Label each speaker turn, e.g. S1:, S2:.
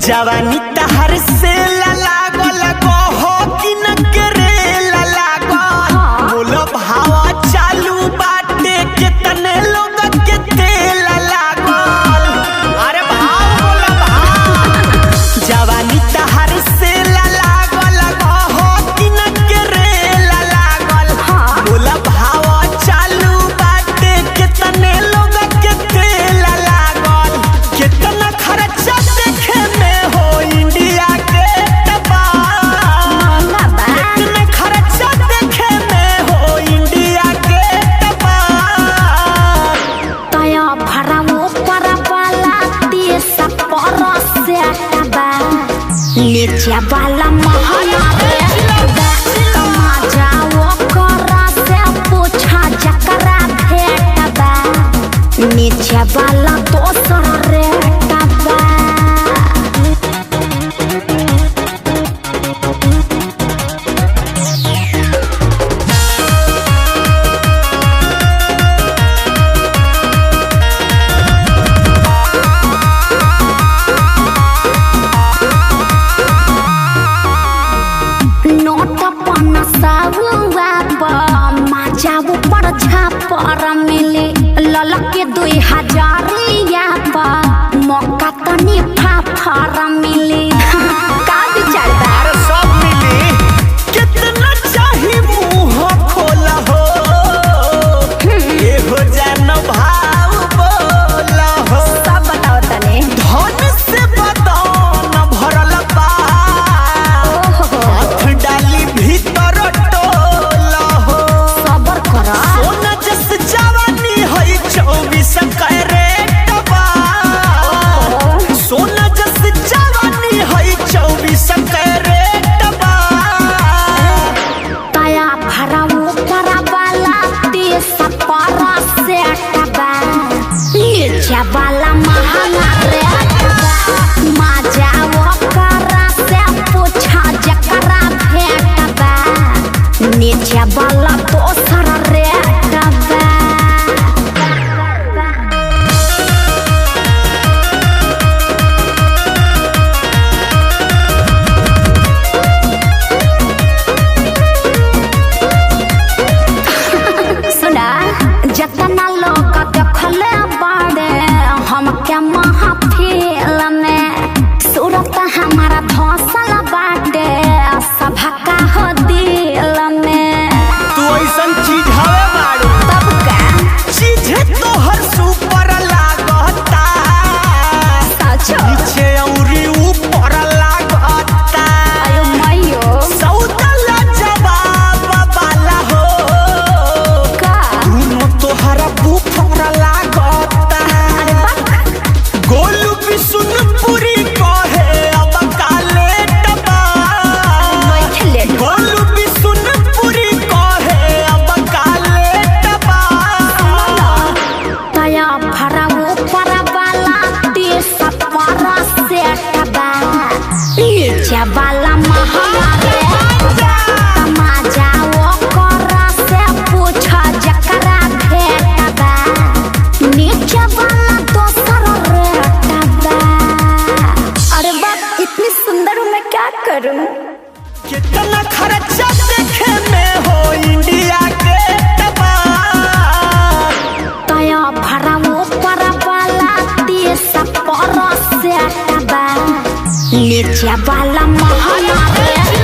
S1: जवानी तहर से लागल हो कि न करे लागल बोलो भावा चालू बाटे कितने लोग के तेल लागल। अरे भाव बोलो भाव जवानी तहर से लागल हो कि न करे लागल बोलो भावा चालू बाटे कितने लोग के तेल लागल। कितना खर्चा देखे में
S2: नीचे वाला महला पूछा जकरा भेटबा नीचे वाला दोसर रेटबा। पर मिली ललके 2000 मौका तनी फाफर मिली का विचार बा?
S1: अरे सब मिली कितना चाही मुंह खोला हो ये हो जान भाव बोला हो।
S2: सब बताओ तने
S1: धन से बदन भरल बा हाथ डाली भीतर टोला हो।
S2: सबर कर
S1: सोना जस जवानी है 24 कैरेट बा सोना जस जवानी है 24 कैरेट बा।
S2: तया भरा ऊपर वाला 30 पर सेटबा नीचे वाला महंगा रेटबा मजा ओकरा से पूछा जकरा भेटबा नीचे वाला दोसर रेटबा। सुना जतना लोग देखले बाड़े हमके महफिल में सूरत हमारा धसल बाटे सभका हो दिल में।
S1: तू ऐसन चीज हवे मारू
S2: तब का
S1: चीज तोहर सुपर लागता
S2: सचो
S1: नीचे औरी ऊपर लागता।
S2: अयो मयो
S1: सौदला जवाब वाला हो
S2: का
S1: दोनों तोहरा बुफर लागता।
S2: अरे बाप
S1: गोलू भी सुन पूरी कहे अब काले टबा
S2: बैठ ले
S1: गोलू भी सुन पूरी कहे अब काले टबा।
S2: तया भरा ऊपर वाला 30 पर सेटबा नीचे वाला महंगा रेटबा मजा ओकरा से पूछा जकरा भेटबा नीचे वाला दोसर रेटबा। अरे बाप इतनी सुंदर हूँ मैं क्या करूँ?
S1: कितना खर्चा देखे में हो इंडिया के टबा
S2: तया भरा ऊपर वाला 30 पर सेटबा नीचे वाला महंगा रेटबा